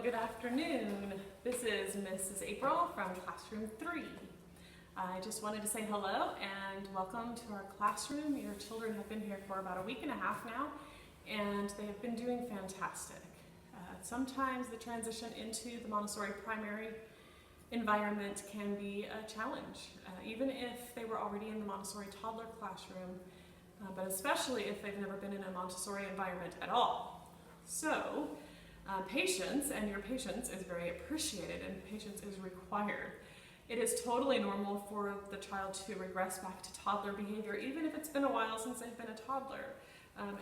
good afternoon. This is Mrs. April from Classroom 3. I just wanted to say hello and welcome to our classroom. Your children have been here for about a week and a half now, and they have been doing fantastic. Sometimes the transition into the Montessori primary environment can be a challenge, even if they were already in the Montessori toddler classroom, but especially if they've never been in a Montessori environment at all. So, patience, and your patience is very appreciated, and patience is required. It is totally normal for the child to regress back to toddler behavior, even if it's been a while since they've been a toddler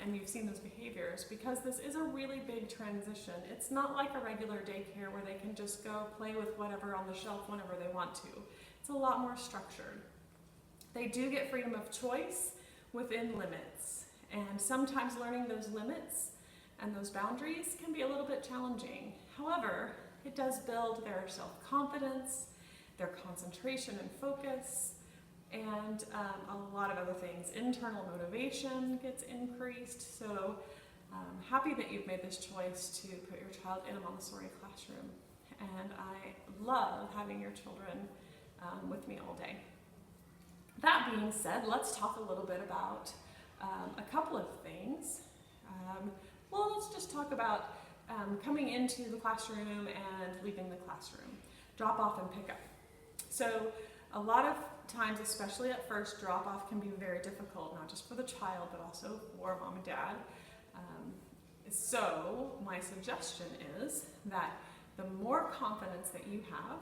and you've seen those behaviors, because this is a really big transition. It's not like a regular daycare where they can just go play with whatever on the shelf whenever they want to. It's a lot more structured. They do get freedom of choice within limits, and sometimes learning those limits and those boundaries can be a little bit challenging. However, it does build their self-confidence, their concentration and focus, and a lot of other things. Internal motivation gets increased. So happy that you've made this choice to put your child in a Montessori classroom. And I love having your children with me all day. That being said, let's talk a little bit about a couple of things. Well, let's just talk about coming into the classroom and leaving the classroom. Drop off and pick up. So a lot of times, especially at first, drop off can be very difficult, not just for the child, but also for mom and dad. So my suggestion is that the more confidence that you have,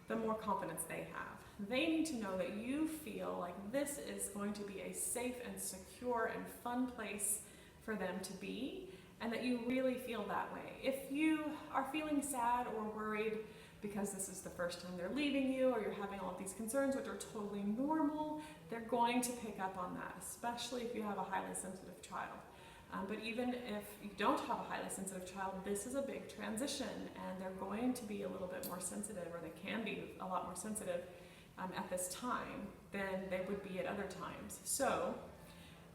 the more confidence they have. They need to know that you feel like this is going to be a safe and secure and fun place for them to be, and that you really feel that way. If you are feeling sad or worried because this is the first time they're leaving you, or you're having all of these concerns, which are totally normal, they're going to pick up on that, especially if you have a highly sensitive child. But even if you don't have a highly sensitive child, this is a big transition, and they're going to be a little bit more sensitive, or they can be a lot more sensitive at this time than they would be at other times. So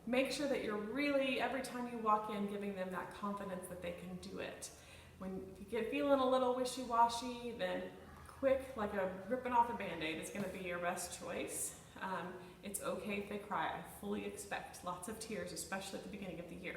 make sure that you're really, every time you walk in, giving them that confidence that they can do it. When you get feeling a little wishy-washy, then quick, like a ripping off a Band-Aid, is going to be your best choice. It's okay if they cry. I fully expect lots of tears, especially at the beginning of the year.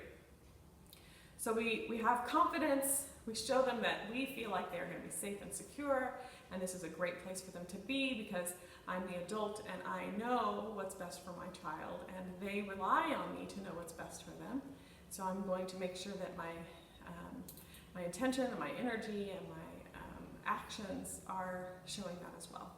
So we have confidence. We show them that we feel like they're going to be safe and secure, and this is a great place for them to be because I'm the adult and I know what's best for my child, and they rely on me to know what's best for them. So I'm going to make sure that my intention and my energy and my actions are showing that as well.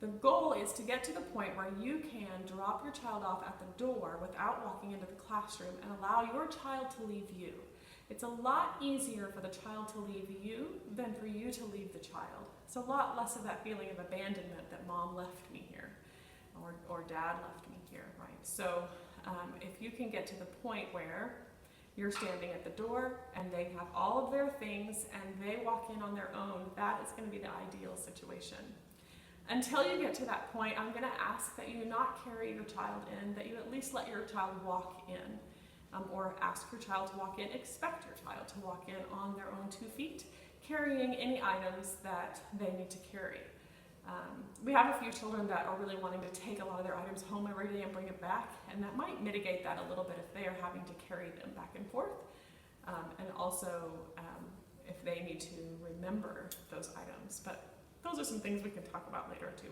The goal is to get to the point where you can drop your child off at the door without walking into the classroom and allow your child to leave you. It's a lot easier for the child to leave you than for you to leave the child. It's a lot less of that feeling of abandonment that mom left me here or dad left me here, right? So if you can get to the point where you're standing at the door and they have all of their things and they walk in on their own, that is going to be the ideal situation. Until you get to that point, I'm going to ask that you not carry your child in, that you at least let your child walk in, or ask your child to walk in, expect your child to walk in on their own 2 feet, carrying any items that they need to carry. We have a few children that are really wanting to take a lot of their items home every day and bring it back, and that might mitigate that a little bit if they are having to carry them back and forth, and also if they need to remember those items. But those are some things we can talk about later too.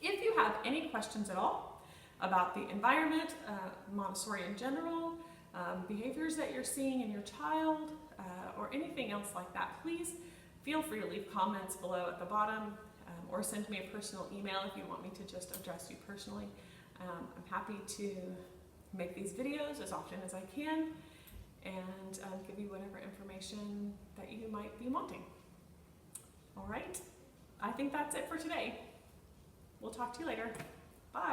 If you have any questions at all about the environment, Montessori in general, behaviors that you're seeing in your child, or anything else like that, please feel free to leave comments below at the bottom, or send me a personal email if you want me to just address you personally. I'm happy to make these videos as often as I can and give you whatever information that you might be wanting. All right, I think that's it for today. We'll talk to you later. Bye.